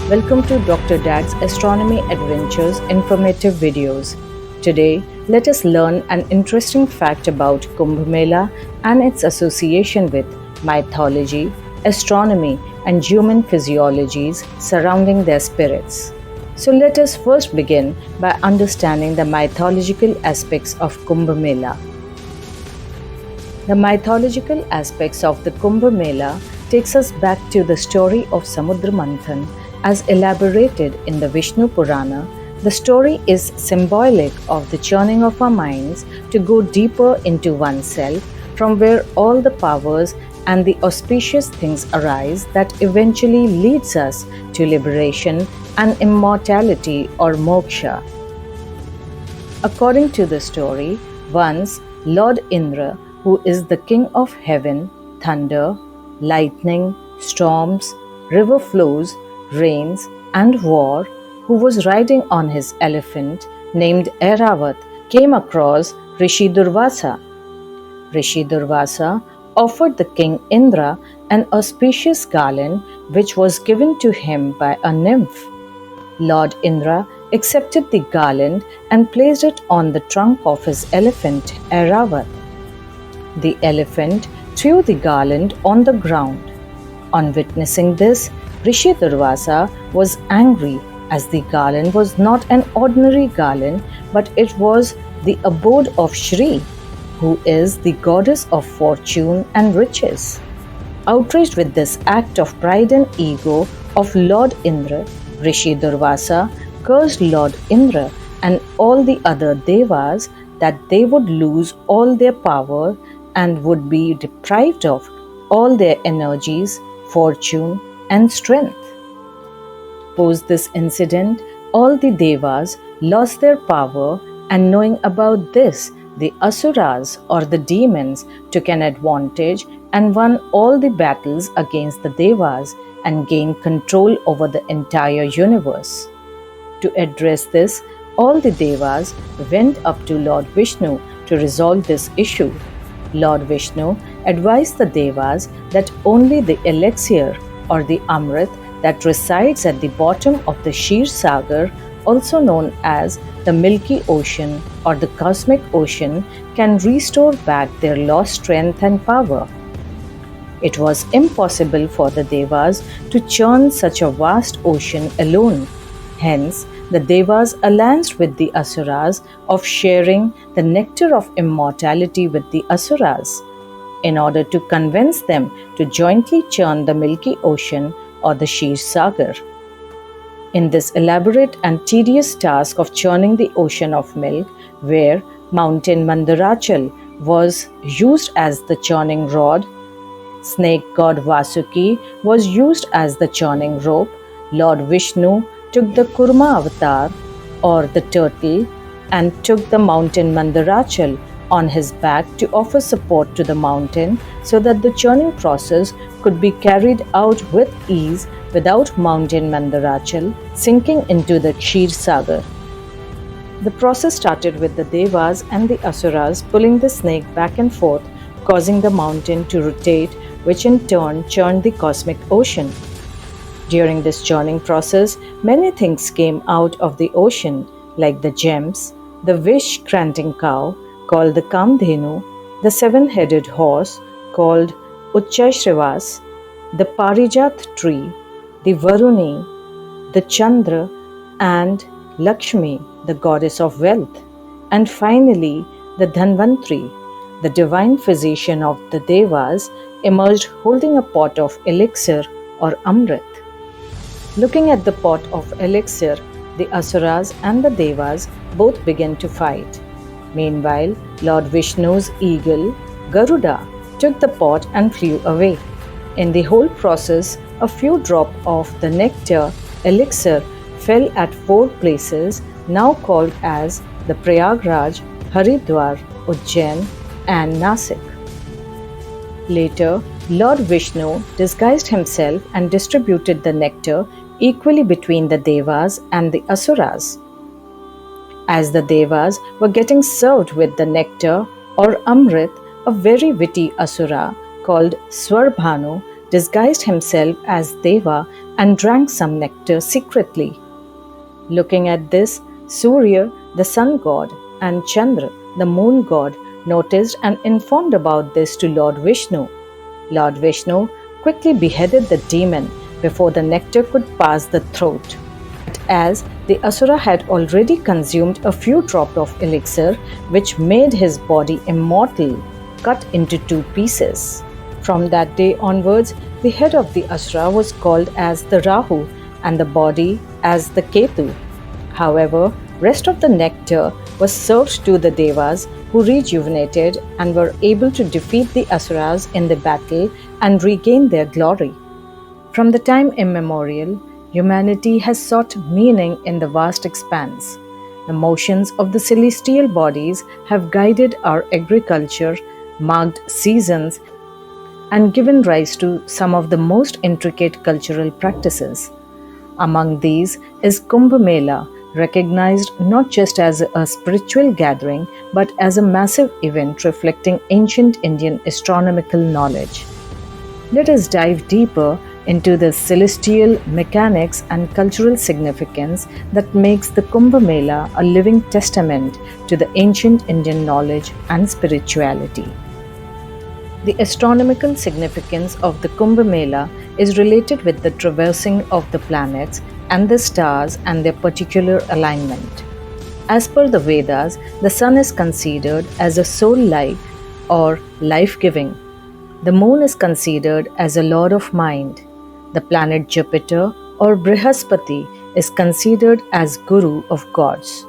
Welcome to Dr. Dad's Astronomy Adventures informative videos. Today, let us learn an interesting fact about Kumbh Mela and its association with mythology, astronomy, and human physiologies surrounding their spirits. So let us first begin by understanding the mythological aspects of Kumbh Mela. The mythological aspects of the Kumbh Mela takes us back to the story of Samudra Manthan as elaborated in the Vishnu Purana. The story is symbolic of the churning of our minds to go deeper into oneself, from where all the powers and the auspicious things arise that eventually leads us to liberation and immortality or moksha. According to the story, once Lord Indra, who is the king of heaven, thunder, lightning, storms, river flows, rains, and war, who was riding on his elephant named Airavat, came across Rishi Durvasa. Rishi Durvasa offered the king Indra an auspicious garland which was given to him by a nymph. Lord Indra accepted the garland and placed it on the trunk of his elephant Airavat. The elephant threw the garland on the ground. On witnessing this, Rishi Durvasa was angry, as the garland was not an ordinary garland, but it was the abode of Shri, who is the goddess of fortune and riches. Outraged with this act of pride and ego of Lord Indra, Rishi Durvasa cursed Lord Indra and all the other devas that they would lose all their power and would be deprived of all their energies, fortune, and strength. Post this incident, all the devas lost their power, and knowing about this, the asuras or the demons took an advantage and won all the battles against the devas and gained control over the entire universe. To address this, all the devas went up to Lord Vishnu to resolve this issue. Lord Vishnu advised the devas that only the elixir or the amrit that resides at the bottom of the Kshir Sagar, also known as the Milky Ocean or the Cosmic Ocean, can restore back their lost strength and power. It was impossible for the devas to churn such a vast ocean alone. Hence, the devas allianced with the asuras of sharing the nectar of immortality with the asuras, in order to convince them to jointly churn the Milky Ocean or the Kshir Sagar. In this elaborate and tedious task of churning the ocean of milk, where mountain Mandarachal was used as the churning rod, snake god Vasuki was used as the churning rope, Lord Vishnu took the Kurma avatar or the turtle and took the mountain Mandarachal on his back to offer support to the mountain so that the churning process could be carried out with ease without mountain Mandarachal sinking into the Kshir Sagar. The process started with the devas and the asuras pulling the snake back and forth, causing the mountain to rotate, which in turn churned the cosmic ocean. During this churning process, many things came out of the ocean, like the gems, the wish-granting cow, called the Kamdhenu, the seven-headed horse, called Uchchaishrivas, the Parijat tree, the Varuni, the Chandra, and Lakshmi, the goddess of wealth, and finally the Dhanvantri, the divine physician of the Devas, emerged holding a pot of elixir or Amrit. Looking at the pot of elixir, the Asuras and the Devas both began to fight. Meanwhile, Lord Vishnu's eagle, Garuda, took the pot and flew away. In the whole process, a few drops of the nectar elixir fell at 4 places now called as the Prayagraj, Haridwar, Ujjain, and Nasik. Later, Lord Vishnu disguised himself and distributed the nectar equally between the Devas and the Asuras. As the Devas were getting served with the nectar or Amrit, a very witty Asura called Swarbhanu disguised himself as Deva and drank some nectar secretly. Looking at this, Surya, the sun god, and Chandra, the moon god, noticed and informed about this to Lord Vishnu. Lord Vishnu quickly beheaded the demon before the nectar could pass the throat. But as the Asura had already consumed a few drops of elixir, which made his body immortal, cut into two pieces. From that day onwards, the head of the Asura was called as the Rahu and the body as the Ketu. However, rest of the nectar was served to the Devas, who rejuvenated and were able to defeat the Asuras in the battle and regain their glory. From the time immemorial, humanity has sought meaning in the vast expanse. The motions of the celestial bodies have guided our agriculture, marked seasons, and given rise to some of the most intricate cultural practices. Among these is Kumbh Mela, recognized not just as a spiritual gathering but as a massive event reflecting ancient Indian astronomical knowledge. Let us dive deeper into the celestial mechanics and cultural significance that makes the Kumbh Mela a living testament to the ancient Indian knowledge and spirituality. The astronomical significance of the Kumbh Mela is related with the traversing of the planets and the stars and their particular alignment. As per the Vedas, the sun is considered as a soul-like or life-giving. The moon is considered as a lord of mind. The planet Jupiter or Brihaspati is considered as guru of gods.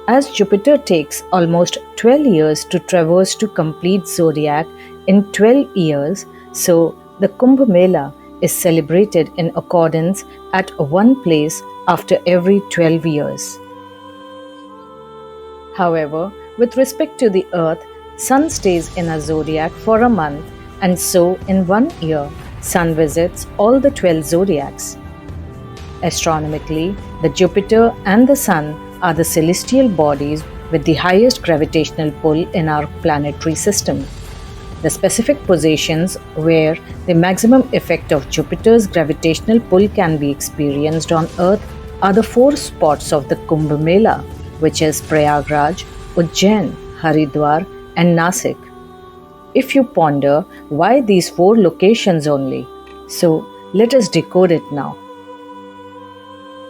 As Jupiter takes almost 12 years to traverse to complete zodiac in 12 years, so the Kumbh Mela is celebrated in accordance at one place after every 12 years. However, with respect to the Earth, Sun stays in a zodiac for a month, and so in 1 year, Sun visits all the 12 zodiacs. Astronomically, the Jupiter and the Sun are the celestial bodies with the highest gravitational pull in our planetary system. The specific positions where the maximum effect of Jupiter's gravitational pull can be experienced on Earth are the 4 spots of the Kumbh Mela, which is Prayagraj, Ujjain, Haridwar, and Nasik. If you ponder why these 4 locations only, so let us decode it now.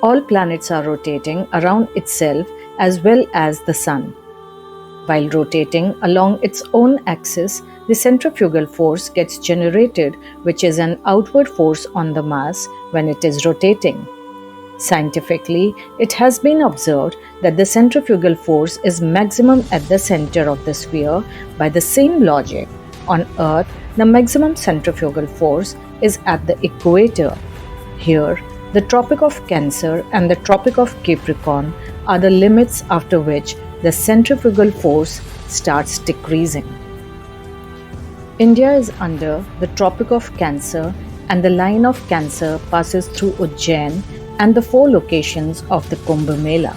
All planets are rotating around itself as well as the Sun. While rotating along its own axis, the centrifugal force gets generated, which is an outward force on the mass when it is rotating. Scientifically, it has been observed that the centrifugal force is maximum at the center of the sphere. By the same logic, on Earth, the maximum centrifugal force is at the equator. Here, the Tropic of Cancer and the Tropic of Capricorn are the limits after which the centrifugal force starts decreasing. India is under the Tropic of Cancer, and the line of Cancer passes through Ujjain and the 4 locations of the Kumbh Mela.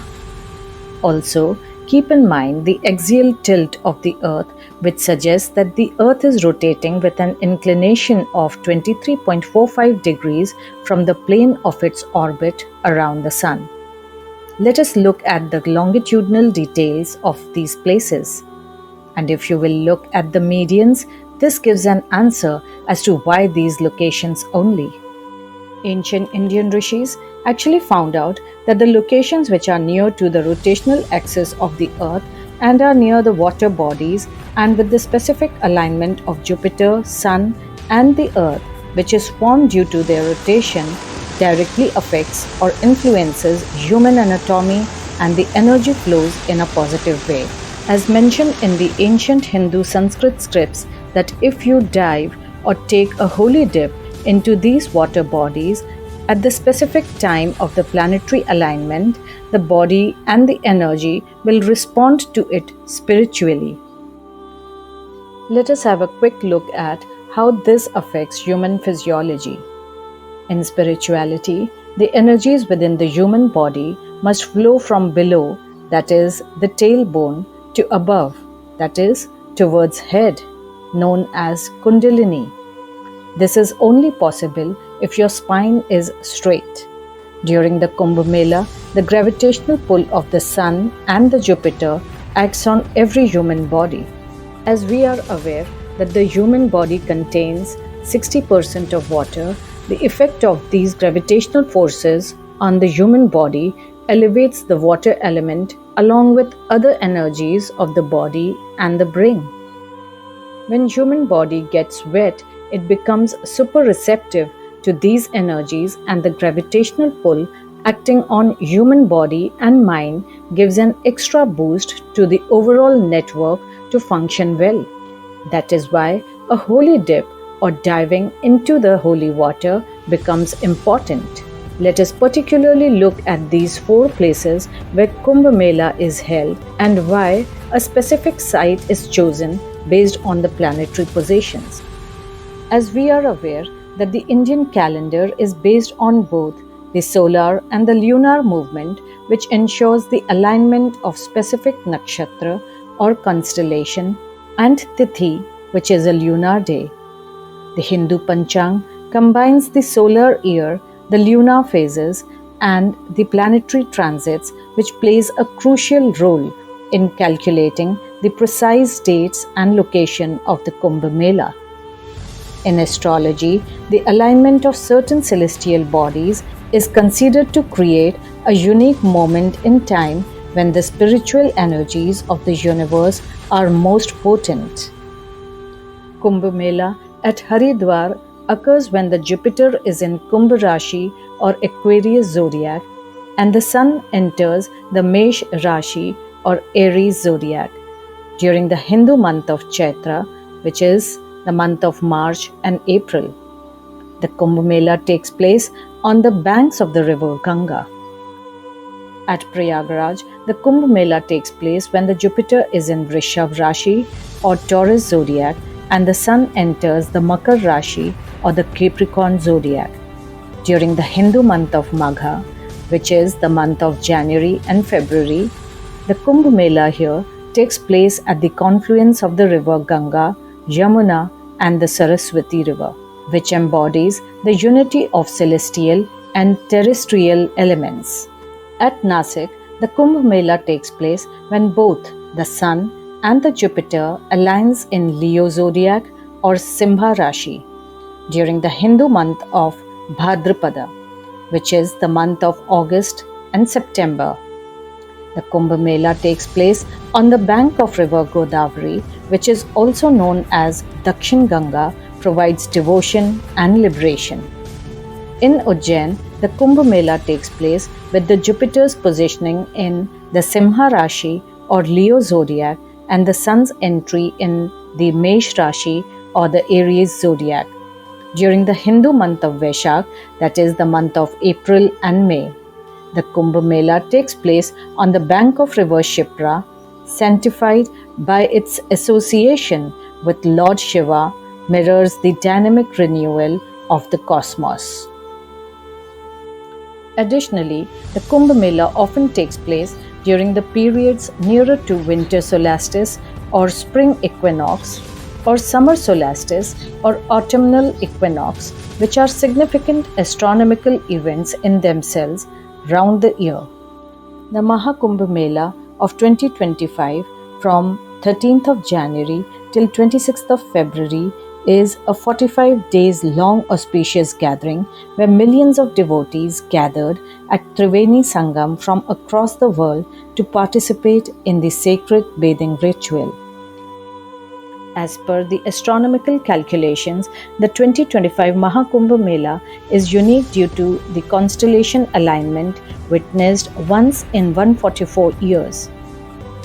Also, keep in mind the axial tilt of the Earth, which suggests that the Earth is rotating with an inclination of 23.45 degrees from the plane of its orbit around the Sun. Let us look at the longitudinal details of these places. And if you will look at the medians, this gives an answer as to why these locations only. Ancient Indian rishis actually found out that the locations which are near to the rotational axis of the Earth and are near the water bodies and with the specific alignment of Jupiter, Sun, and the Earth, which is formed due to their rotation, directly affects or influences human anatomy and the energy flows in a positive way. As mentioned in the ancient Hindu Sanskrit scripts, that if you dive or take a holy dip into these water bodies at the specific time of the planetary alignment, the body and the energy will respond to it spiritually. Let us have a quick look at how this affects human physiology. In spirituality, the energies within the human body must flow from below, that is, the tailbone, to above, that is, towards head, known as Kundalini. This is only possible if your spine is straight. During the Kumbh Mela, the gravitational pull of the Sun and the Jupiter acts on every human body. As we are aware that the human body contains 60% of water, the effect of these gravitational forces on the human body elevates the water element along with other energies of the body and the brain. When human body gets wet, it becomes super receptive to these energies, and the gravitational pull acting on human body and mind gives an extra boost to the overall network to function well. That is why a holy dip or diving into the holy water becomes important. Let us particularly look at these 4 places where Kumbh Mela is held and why a specific site is chosen based on the planetary positions. As we are aware that the Indian calendar is based on both the solar and the lunar movement, which ensures the alignment of specific nakshatra or constellation, and Tithi, which is a lunar day. The Hindu Panchang combines the solar year, the lunar phases, and the planetary transits, which plays a crucial role in calculating the precise dates and location of the Kumbh Mela. In astrology, the alignment of certain celestial bodies is considered to create a unique moment in time when the spiritual energies of the universe are most potent. Kumbh Mela at Haridwar occurs when the Jupiter is in Kumbh Rashi or Aquarius zodiac and the Sun enters the Mesh Rashi or Aries zodiac during the Hindu month of Chaitra, which is the month of March and April. The Kumbh Mela takes place on the banks of the river Ganga. At Prayagraj, the Kumbh Mela takes place when the Jupiter is in Vrishabh Rashi or Taurus zodiac and the Sun enters the Makar Rashi or the Capricorn zodiac. During the Hindu month of Magha, which is the month of January and February, the Kumbh Mela here takes place at the confluence of the river Ganga, Yamuna and the Saraswati river, which embodies the unity of celestial and terrestrial elements. At Nasik, the Kumbh Mela takes place when both the Sun and the Jupiter aligns in Leo zodiac or Simha Rashi during the Hindu month of Bhadrapada, which is the month of August and September. The Kumbh Mela takes place on the bank of river Godavari, which is also known as Dakshin Ganga, provides devotion and liberation. In Ujjain, the Kumbh Mela takes place with the Jupiter's positioning in the Simha Rashi or Leo zodiac and the Sun's entry in the Mesh Rashi or the Aries zodiac during the Hindu month of Vaishakh, that is the month of April and May. The Kumbh Mela takes place on the bank of river Shipra, sanctified by its association with Lord Shiva, mirrors the dynamic renewal of the cosmos. Additionally, the Kumbh Mela often takes place during the periods nearer to winter solstice or spring equinox, or summer solstice or autumnal equinox, which are significant astronomical events in themselves round the year. The Mahakumbh Mela of 2025 from 13th of January till 26th of February is a 45 days long auspicious gathering where millions of devotees gathered at Triveni Sangam from across the world to participate in the sacred bathing ritual. As per the astronomical calculations, the 2025 Mahakumbh Mela is unique due to the constellation alignment witnessed once in 144 years.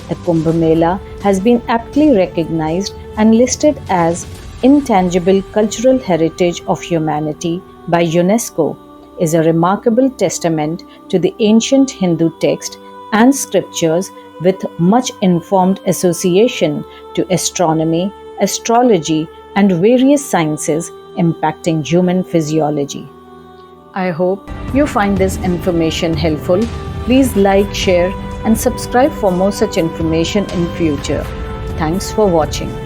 The Kumbh Mela has been aptly recognized and listed as Intangible Cultural Heritage of Humanity by UNESCO, is a remarkable testament to the ancient Hindu text and scriptures with much informed association to astronomy, astrology, and various sciences impacting human physiology. I hope you find this information helpful. Please like, share, and subscribe for more such information in future. Thanks for watching.